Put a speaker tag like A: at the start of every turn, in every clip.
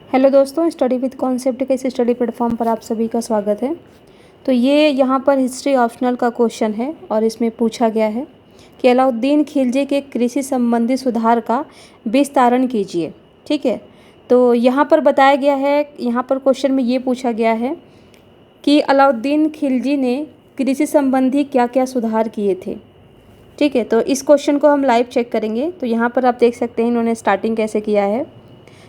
A: Hello दोस्तों, study with concept के इस स्टडी प्लेटफॉर्म पर आप सभी का स्वागत है। तो ये यहाँ पर हिस्ट्री ऑप्शनल का क्वेश्चन है और इसमें पूछा गया है कि अलाउद्दीन खिलजी के कृषि संबंधी सुधार का विस्तारण कीजिए। ठीक है, तो यहाँ पर बताया गया है, यहाँ पर क्वेश्चन में ये पूछा गया है कि अलाउद्दीन खिलजी ने कृषि संबंधी क्या क्या सुधार किए थे। ठीक है, तो इस क्वेश्चन को हम लाइव चेक करेंगे। तो यहाँ पर आप देख सकते हैं इन्होंने स्टार्टिंग कैसे किया है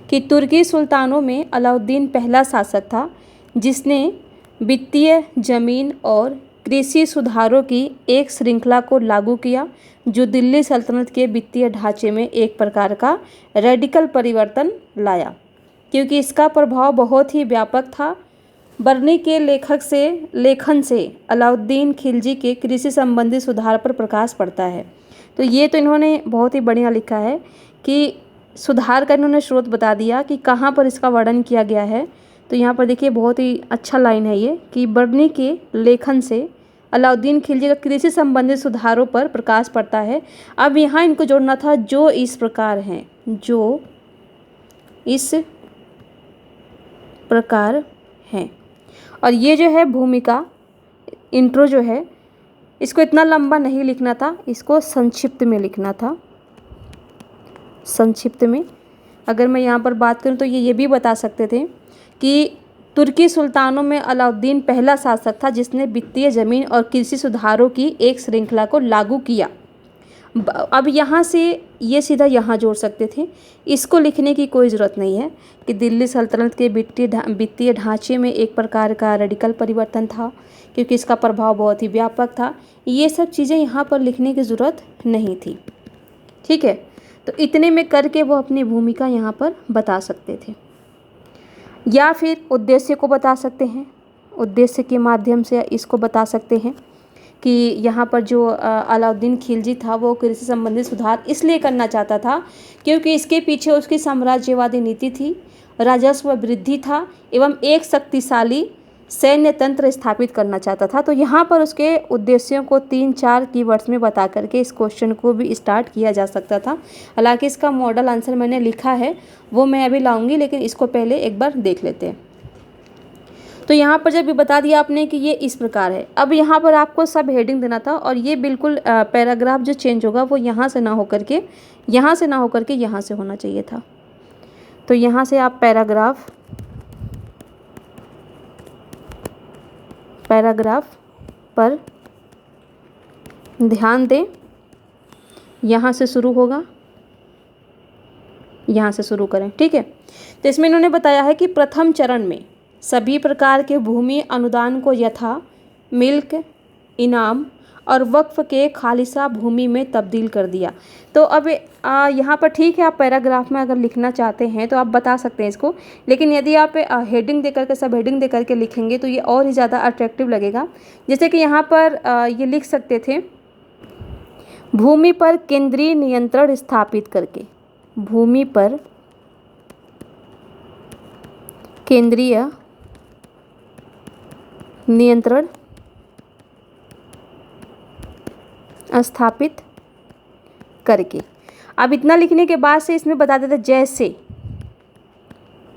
A: कि तुर्की सुल्तानों में अलाउद्दीन पहला शासक था जिसने वित्तीय, जमीन और कृषि सुधारों की एक श्रृंखला को लागू किया जो दिल्ली सल्तनत के वित्तीय ढांचे में एक प्रकार का रेडिकल परिवर्तन लाया। क्योंकि इसका प्रभाव बहुत ही व्यापक था, बर्नी के लेखन से अलाउद्दीन खिलजी के कृषि संबंधी सुधार पर प्रकाश पड़ता है। तो ये तो इन्होंने बहुत ही बढ़िया लिखा है कि सुधार का इन्होंने स्रोत बता दिया कि कहाँ पर इसका वर्णन किया गया है। तो यहाँ पर देखिए बहुत ही अच्छा लाइन है ये कि बर्नी के लेखन से अलाउद्दीन खिलजी का कृषि संबंधित सुधारों पर प्रकाश पड़ता है। अब यहाँ इनको जोड़ना था जो इस प्रकार हैं, जो इस प्रकार हैं। और ये जो है भूमिका इंट्रो जो है इसको इतना लंबा नहीं लिखना था, इसको संक्षिप्त में लिखना था। संक्षिप्त में अगर मैं यहाँ पर बात करूँ तो ये भी बता सकते थे कि तुर्की सुल्तानों में अलाउद्दीन पहला शासक था जिसने वित्तीय, जमीन और कृषि सुधारों की एक श्रृंखला को लागू किया। अब यहाँ से ये सीधा यहाँ जोड़ सकते थे, इसको लिखने की कोई ज़रूरत नहीं है कि दिल्ली सल्तनत के वित्तीय ढांचे में एक प्रकार का रेडिकल परिवर्तन था क्योंकि इसका प्रभाव बहुत ही व्यापक था। ये सब चीज़ें यहाँ पर लिखने की ज़रूरत नहीं थी। ठीक है, तो इतने में करके वो अपनी भूमिका यहाँ पर बता सकते थे या फिर उद्देश्य को बता सकते हैं। उद्देश्य के माध्यम से इसको बता सकते हैं कि यहाँ पर जो अलाउद्दीन खिलजी था वो कृषि संबंधी सुधार इसलिए करना चाहता था क्योंकि इसके पीछे उसकी साम्राज्यवादी नीति थी, राजस्व वृद्धि था एवं एक शक्तिशाली सैन्य तंत्र स्थापित करना चाहता था। तो यहाँ पर उसके उद्देश्यों को 3-4 कीवर्ड्स में बता करके इस क्वेश्चन को भी स्टार्ट किया जा सकता था। हालांकि इसका मॉडल आंसर मैंने लिखा है वो मैं अभी लाऊंगी, लेकिन इसको पहले एक बार देख लेते हैं। तो यहाँ पर जब भी बता दिया आपने कि ये इस प्रकार है, अब यहाँ पर आपको सब हेडिंग देना था और ये बिल्कुल पैराग्राफ जो चेंज होगा वो यहाँ से ना होकर के यहाँ से होना चाहिए था। तो यहाँ से आप पैराग्राफ पर ध्यान दें। यहाँ से शुरू होगा, यहाँ से शुरू करें। ठीक है, तो इसमें इन्होंने बताया है कि प्रथम चरण में सभी प्रकार के भूमि अनुदान को यथा मिल्क, इनाम और वक्फ के खालिसा भूमि में तब्दील कर दिया। तो अब यहाँ पर ठीक है, आप पैराग्राफ में अगर लिखना चाहते हैं तो आप बता सकते हैं इसको, लेकिन यदि आप हेडिंग दे करके सब हेडिंग दे करके लिखेंगे तो ये और ही ज़्यादा अट्रैक्टिव लगेगा। जैसे कि यहाँ पर ये लिख सकते थे भूमि पर केंद्रीय नियंत्रण स्थापित करके, भूमि पर केंद्रीय नियंत्रण स्थापित करके। अब इतना लिखने के बाद से इसमें बता देते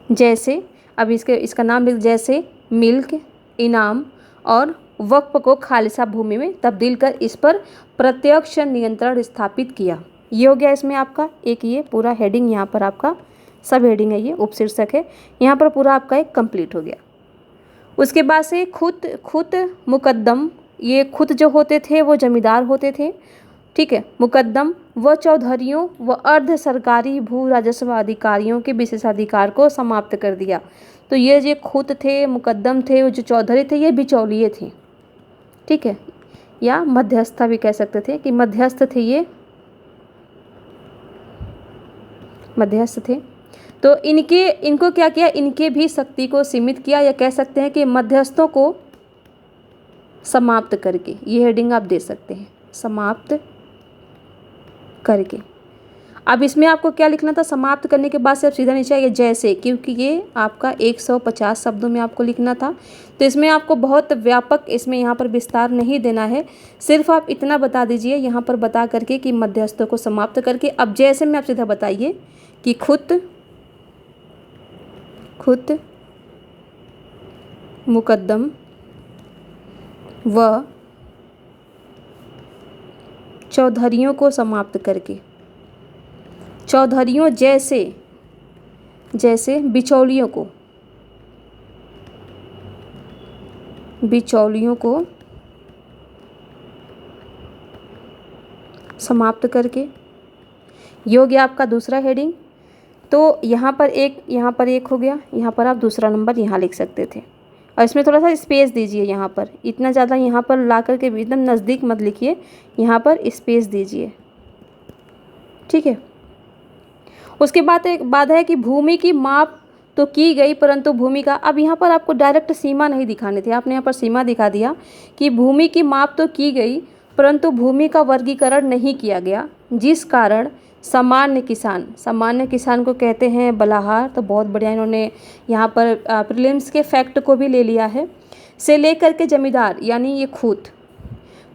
A: जैसे अब इसका नाम लिख, जैसे मिल्क, इनाम और वक्फ को खालिसा भूमि में तब्दील कर इस पर प्रत्यक्ष नियंत्रण स्थापित किया। ये हो गया इसमें आपका एक ये पूरा हेडिंग, यहाँ पर आपका सब हेडिंग है, ये उपशीर्षक है, यहाँ पर पूरा आपका एक कंप्लीट हो गया। उसके बाद से खुद मुकद्दम, ये खुद जो होते थे वो जमींदार होते थे। ठीक है, मुकद्दम व चौधरियों व अर्ध सरकारी भू राजस्व अधिकारियों के विशेषाधिकार को समाप्त कर दिया। तो ये जो खुद थे, मुकद्दम थे, वो जो चौधरी थे ये बिचौलिए थे। ठीक है, या मध्यस्थ भी कह सकते थे कि मध्यस्थ थे, ये मध्यस्थ थे। तो इनको क्या किया, इनके भी शक्ति को सीमित किया, या कह सकते हैं कि मध्यस्थों को समाप्त करके। ये हेडिंग आप दे सकते हैं, समाप्त करके। अब इसमें आपको क्या लिखना था, समाप्त करने के बाद से अब सीधा नीचे आइए जैसे, क्योंकि ये आपका 150 शब्दों में आपको लिखना था। तो इसमें आपको बहुत व्यापक इसमें यहाँ पर विस्तार नहीं देना है, सिर्फ आप इतना बता दीजिए यहाँ पर बता करके कि मध्यस्थों को समाप्त करके। अब जैसे में आप सीधा बताइए कि खुद खुद मुकद्दम व चौधरियों को समाप्त करके, चौधरियों जैसे बिचौलियों को समाप्त करके। ये हो गया आपका दूसरा हेडिंग। तो यहाँ पर एक हो गया, यहाँ पर आप दूसरा नंबर यहाँ लिख सकते थे। और इसमें थोड़ा सा स्पेस दीजिए, यहाँ पर इतना ज़्यादा यहाँ पर ला करके एकदम नज़दीक मत लिखिए, यहाँ पर स्पेस दीजिए, ठीक है। उसके बाद एक बात है कि भूमि की माप तो की गई परंतु भूमि का, अब यहाँ पर आपको डायरेक्ट सीमा नहीं दिखाने थे, आपने यहाँ पर सीमा दिखा दिया कि भूमि की माप तो की गई परंतु भूमि का वर्गीकरण नहीं किया गया, जिस कारण सामान्य किसान को कहते हैं बलाहार। तो बहुत बढ़िया इन्होंने यहाँ पर प्रीलिम्स के फैक्ट को भी ले लिया है। से लेकर के जमींदार यानी ये खूत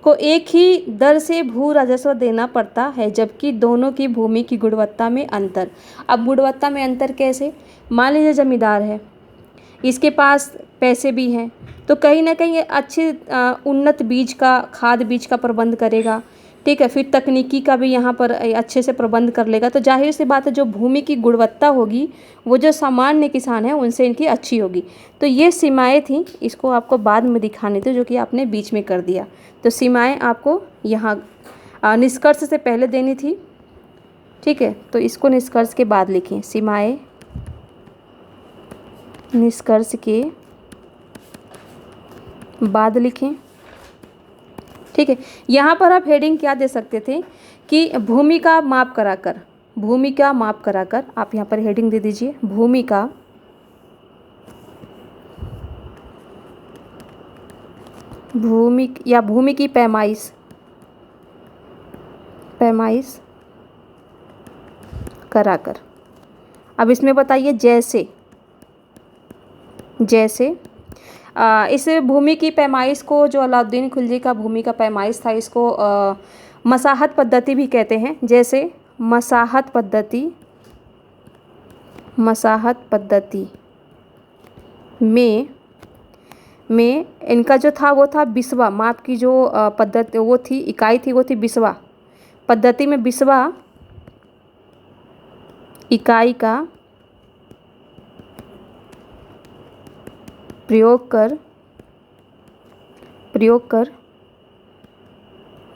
A: को एक ही दर से भू राजस्व देना पड़ता है, जबकि दोनों की भूमि की गुणवत्ता में अंतर। अब गुणवत्ता में अंतर कैसे? मान लीजिए जमींदार है, इसके पास पैसे भी हैं, तो कहीं ना कहीं अच्छे उन्नत बीज का, खाद बीज का प्रबंध करेगा, ठीक है। फिर तकनीकी का भी यहाँ पर अच्छे से प्रबंध कर लेगा। तो जाहिर सी बात है जो भूमि की गुणवत्ता होगी वो जो सामान्य किसान है उनसे इनकी अच्छी होगी। तो ये सीमाएं थी, इसको आपको बाद में दिखाने थे जो कि आपने बीच में कर दिया। तो सीमाएं आपको यहाँ निष्कर्ष से पहले देनी थी, ठीक है। तो इसको निष्कर्ष के बाद लिखें, सीमाएं निष्कर्ष के बाद लिखें, ठीक है। यहाँ पर आप हेडिंग क्या दे सकते थे कि भूमि का माप कराकर आप यहाँ पर हेडिंग दे दीजिए, भूमि की पैमाइश कराकर। अब इसमें बताइए जैसे इस भूमि की पैमाइश को, जो अलाउद्दीन खिलजी का भूमि का पैमाइश था, इसको मसाहत पद्धति भी कहते हैं। जैसे मसाहत पद्धति में इनका जो था वो था बिस्वा, माप की जो पद्धति वो थी, इकाई थी, वो थी बिस्वा। पद्धति में बिस्वा इकाई का प्रयोग कर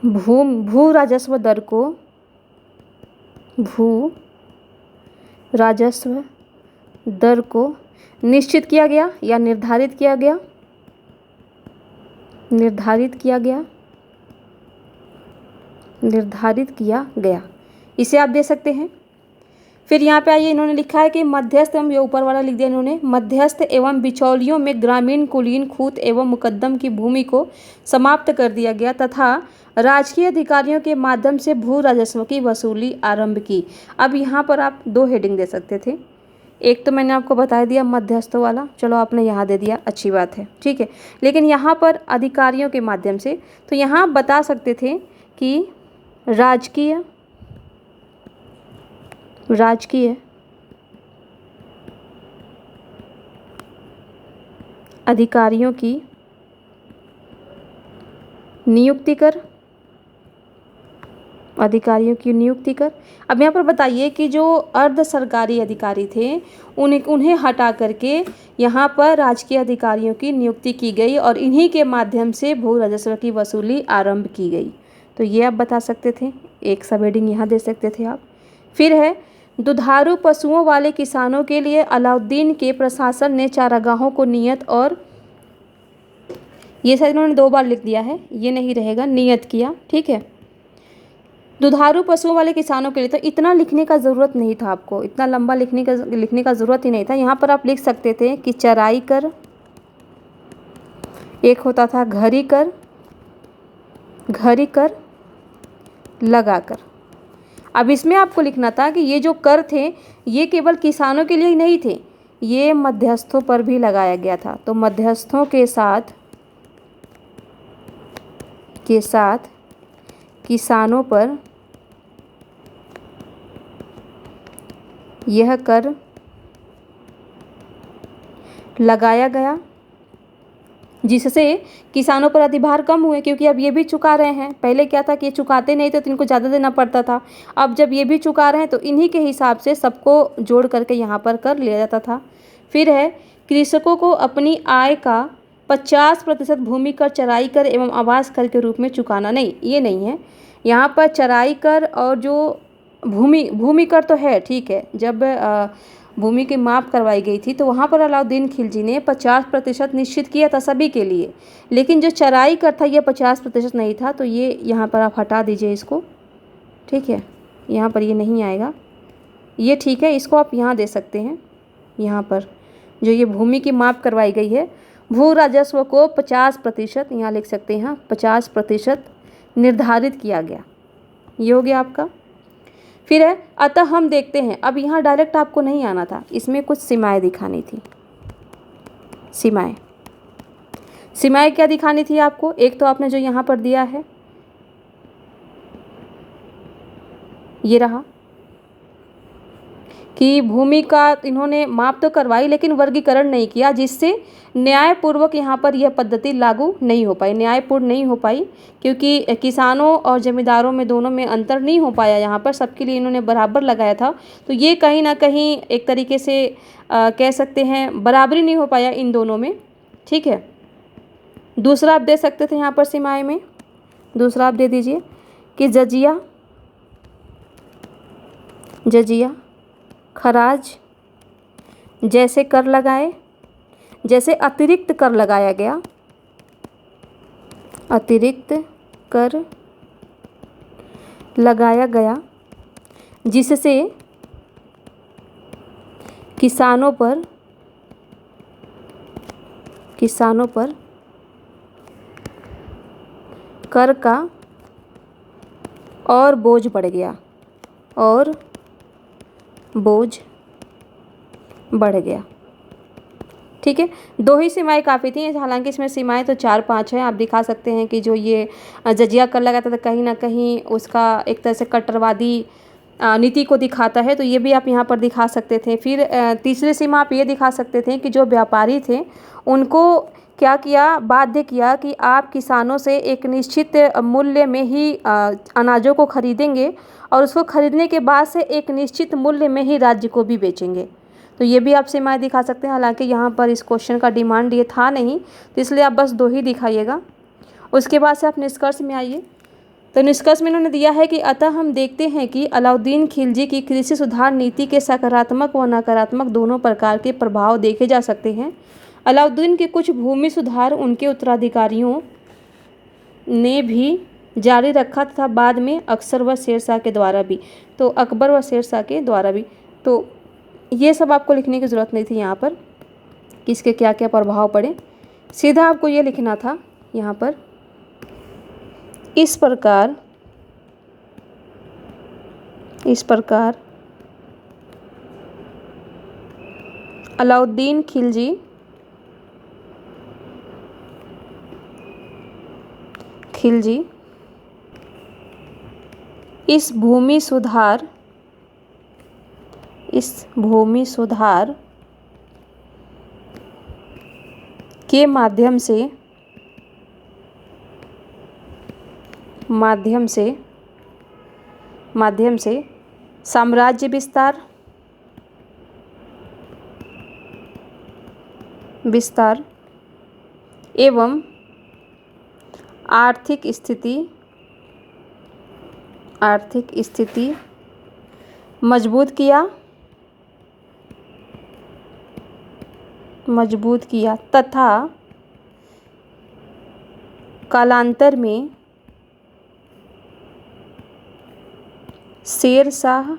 A: भू राजस्व दर को निश्चित किया गया या निर्धारित किया गया, इसे आप दे सकते हैं। फिर यहाँ पे आइए, इन्होंने लिखा है कि मध्यस्थ एवं, ये ऊपर वाला लिख दिया इन्होंने, मध्यस्थ एवं बिचौलियों में ग्रामीण, कुलीन, खूत एवं मुकद्दम की भूमि को समाप्त कर दिया गया तथा राजकीय अधिकारियों के माध्यम से भू राजस्व की वसूली आरंभ की। अब यहाँ पर आप दो हेडिंग दे सकते थे, एक तो मैंने आपको बता दिया मध्यस्थों वाला, चलो आपने यहाँ दे दिया, अच्छी बात है, ठीक है। लेकिन यहाँ पर अधिकारियों के माध्यम से, तो यहाँ आप बता सकते थे कि राजकीय अधिकारियों की नियुक्ति कर। अब यहाँ पर बताइए कि जो अर्ध सरकारी अधिकारी थे उन्हें हटा करके यहाँ पर राजकीय अधिकारियों की नियुक्ति की गई और इन्हीं के माध्यम से भू राजस्व की वसूली आरंभ की गई। तो ये आप बता सकते थे, एक सब हेडिंग यहाँ दे सकते थे आप। फिर है दुधारू पशुओं वाले किसानों के लिए अलाउद्दीन के प्रशासन ने चारागाहों को नियत, और ये शायद इन्होंने 2 बार लिख दिया है, ये नहीं रहेगा, नियत किया, ठीक है। दुधारू पशुओं वाले किसानों के लिए, तो इतना लिखने का ज़रूरत नहीं था आपको, इतना लंबा लिखने का ज़रूरत ही नहीं था। यहाँ पर आप लिख सकते थे कि चराई कर, एक होता था घरी कर लगाकर। अब इसमें आपको लिखना था कि ये जो कर थे ये केवल किसानों के लिए ही नहीं थे, ये मध्यस्थों पर भी लगाया गया था। तो मध्यस्थों के साथ किसानों पर यह कर लगाया गया, जिससे किसानों पर अधिभार कम हुए, क्योंकि अब ये भी चुका रहे हैं। पहले क्या था कि ये चुकाते नहीं थे तो इनको ज़्यादा देना पड़ता था। अब जब ये भी चुका रहे हैं तो इन्हीं के हिसाब से सबको जोड़ करके यहाँ पर कर लिया जाता था। फिर है, कृषकों को अपनी आय का 50% भूमि कर, चराई कर एवं आवास कर के रूप में चुकाना। नहीं, ये नहीं है। यहाँ पर चराई कर और जो भूमि कर तो है, ठीक है। जब भूमि की माप करवाई गई थी तो वहाँ पर अलाउद्दीन खिलजी ने 50% निश्चित किया था सभी के लिए, लेकिन जो चराई कर था ये 50% नहीं था। तो ये यहाँ पर आप हटा दीजिए इसको, ठीक है। यहाँ पर ये नहीं आएगा, ये ठीक है। इसको आप यहाँ दे सकते हैं। यहाँ पर जो ये भूमि की माप करवाई गई है, भू राजस्व को 50% यहाँ लिख सकते हैं, 50% निर्धारित किया गया। ये हो गया आपका। फिर है, अतः हम देखते हैं। अब यहाँ डायरेक्ट आपको नहीं आना था, इसमें कुछ सीमाएं दिखानी थी। सीमाएं क्या दिखानी थी आपको? एक तो आपने जो यहाँ पर दिया है ये रहा कि भूमि का इन्होंने माप तो करवाई लेकिन वर्गीकरण नहीं किया, जिससे न्यायपूर्वक यहाँ पर यह पद्धति लागू नहीं हो पाई, न्यायपूर्ण नहीं हो पाई, क्योंकि किसानों और जमींदारों में दोनों में अंतर नहीं हो पाया। यहाँ पर सबके लिए इन्होंने बराबर लगाया था, तो ये कहीं ना कहीं एक तरीके से कह सकते हैं बराबरी नहीं हो पाया इन दोनों में, ठीक है। दूसरा आप दे सकते थे यहाँ पर सीमाएं में, दूसरा आप दे दीजिए कि जजिया खराज जैसे कर लगाए, जैसे अतिरिक्त कर लगाया गया, अतिरिक्त कर लगाया गया, जिससे किसानों पर कर का और बोझ बढ़ गया, ठीक है। दो ही सीमाएं काफ़ी थी, हालांकि इसमें सीमाएं तो 4-5 हैं। आप दिखा सकते हैं कि जो ये जजिया कर लगाता था कहीं ना कहीं उसका एक तरह से कट्टरवादी नीति को दिखाता है, तो ये भी आप यहाँ पर दिखा सकते थे। फिर तीसरी सीमा आप ये दिखा सकते थे कि जो व्यापारी थे उनको क्या किया, बाध्य किया कि आप किसानों से एक निश्चित मूल्य में ही अनाजों को खरीदेंगे और उसको खरीदने के बाद से एक निश्चित मूल्य में ही राज्य को भी बेचेंगे। तो ये भी आप सीमाएं दिखा सकते हैं। हालांकि यहाँ पर इस क्वेश्चन का डिमांड ये था नहीं, तो इसलिए आप बस 2 ही दिखाइएगा। उसके बाद से आप निष्कर्ष में आइए। तो निष्कर्ष में इन्होंने दिया है कि अतः हम देखते हैं कि अलाउद्दीन खिलजी की कृषि सुधार नीति के सकारात्मक व नकारात्मक दोनों प्रकार के प्रभाव देखे जा सकते हैं। अलाउद्दीन के कुछ भूमि सुधार उनके उत्तराधिकारियों ने भी जारी रखा तथा बाद में अक्सर व शेरशाह के द्वारा भी, तो अकबर व शेरशाह के द्वारा भी। तो ये सब आपको लिखने की ज़रूरत नहीं थी यहाँ पर कि इसके क्या क्या प्रभाव पड़े, सीधा आपको ये लिखना था यहाँ पर, इस प्रकार अलाउद्दीन खिलजी इस भूमि सुधार के माध्यम से साम्राज्य विस्तार एवं आर्थिक स्थिति मजबूत किया तथा कालांतर में शेरशाह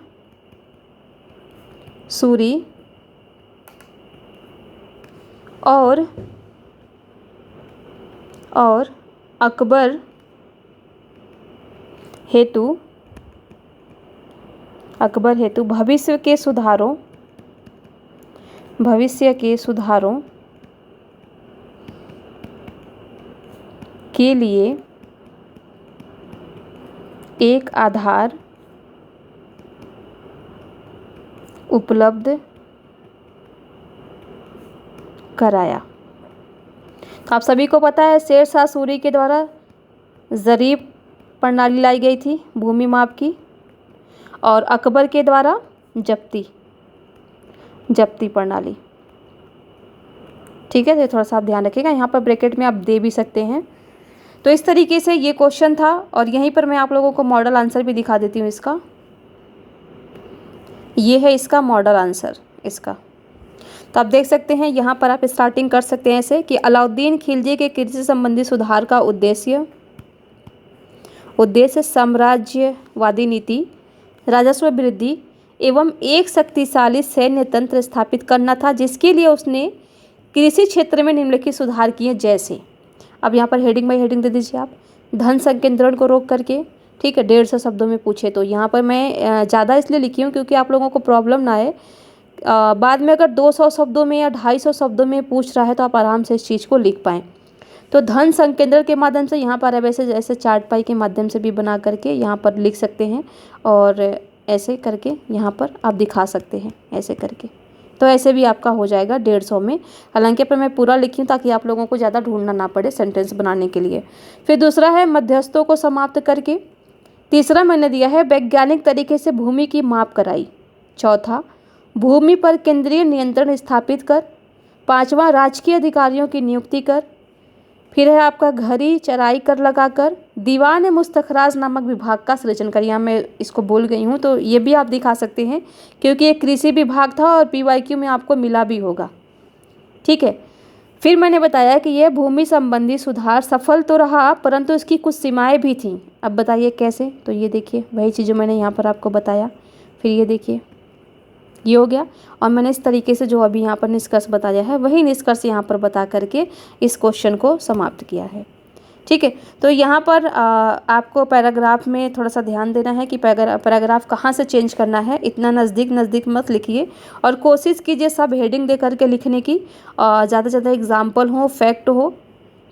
A: सूरी और अकबर हेतु भविष्य के सुधारों के लिए एक आधार उपलब्ध कराया। तो आप सभी को पता है शेर शाह सूरी के द्वारा ज़रीब प्रणाली लाई गई थी भूमि माप की, और अकबर के द्वारा जब्ती प्रणाली। ठीक है, तो थोड़ा सा आप ध्यान रखिएगा, यहाँ पर ब्रैकेट में आप दे भी सकते हैं। तो इस तरीके से ये क्वेश्चन था, और यहीं पर मैं आप लोगों को मॉडल आंसर भी दिखा देती हूँ इसका। ये है इसका मॉडल आंसर इसका। तो आप देख सकते हैं यहाँ पर आप स्टार्टिंग कर सकते हैं ऐसे कि अलाउद्दीन खिलजी के कृषि संबंधी सुधार का उद्देश्य साम्राज्यवादी नीति, राजस्व वृद्धि एवं एक शक्तिशाली सैन्य तंत्र स्थापित करना था, जिसके लिए उसने कृषि क्षेत्र में निम्नलिखित सुधार किए जैसे। अब यहाँ पर हेडिंग बाई हेडिंग दे दीजिए आप। धन संकेंद्रण को रोक करके, ठीक है, 150 शब्दों में पूछे तो यहाँ पर मैं ज़्यादा इसलिए लिखी हूँ क्योंकि आप लोगों को प्रॉब्लम ना आए बाद में। अगर 200 शब्दों में या 250 शब्दों में पूछ रहा है तो आप आराम से इस चीज़ को लिख पाएँ। तो धन संकेंद्रण के माध्यम से यहाँ पर वैसे ऐसे चार्ट पाई के माध्यम से भी बना करके यहाँ पर लिख सकते हैं, और ऐसे करके यहाँ पर आप दिखा सकते हैं ऐसे करके। तो ऐसे भी आपका हो जाएगा 150 में। हालांकि पर मैं पूरा लिखी हूँ ताकि आप लोगों को ज़्यादा ढूंढना ना पड़े सेंटेंस बनाने के लिए। फिर दूसरा है मध्यस्थों को समाप्त करके। तीसरा मैंने दिया है वैज्ञानिक तरीके से भूमि की माप कराई। चौथा, भूमि पर केंद्रीय नियंत्रण स्थापित कर। पांचवा, राजकीय अधिकारियों की नियुक्ति कर। फिर है आपका घरी चराई कर लगाकर दीवान मुस्तखराज नामक विभाग का सृजन कर। यहाँ मैं इसको भूल गई हूँ, तो ये भी आप दिखा सकते हैं क्योंकि ये कृषि विभाग था और PYQ में आपको मिला भी होगा। ठीक है, फिर मैंने बताया कि यह भूमि संबंधी सुधार सफल तो रहा परंतु इसकी कुछ सीमाएं भी थीं। अब बताइए कैसे? तो ये देखिए वही चीज़ जो मैंने यहाँ पर आपको बताया। फिर ये देखिए ये हो गया, और मैंने इस तरीके से जो अभी यहाँ पर निष्कर्ष बताया है वही निष्कर्ष यहाँ पर बता करके इस क्वेश्चन को समाप्त किया है। ठीक है, तो यहाँ पर आपको पैराग्राफ में थोड़ा सा ध्यान देना है कि पैराग्राफ कहाँ से चेंज करना है। इतना नज़दीक मत लिखिए, और कोशिश कीजिए सब हेडिंग दे करके लिखने की, ज़्यादा से ज़्यादा एग्जाम्पल हो, फैक्ट हो।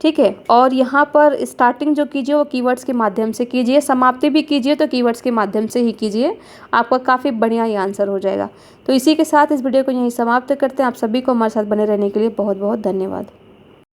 A: ठीक है, और यहाँ पर स्टार्टिंग जो कीजिए वो कीवर्ड्स के माध्यम से कीजिए, समाप्ति भी कीजिए तो कीवर्ड्स के माध्यम से ही कीजिए, आपका काफ़ी बढ़िया ये आंसर हो जाएगा। तो इसी के साथ इस वीडियो को यहीं समाप्त करते हैं। आप सभी को हमारे साथ बने रहने के लिए बहुत बहुत धन्यवाद।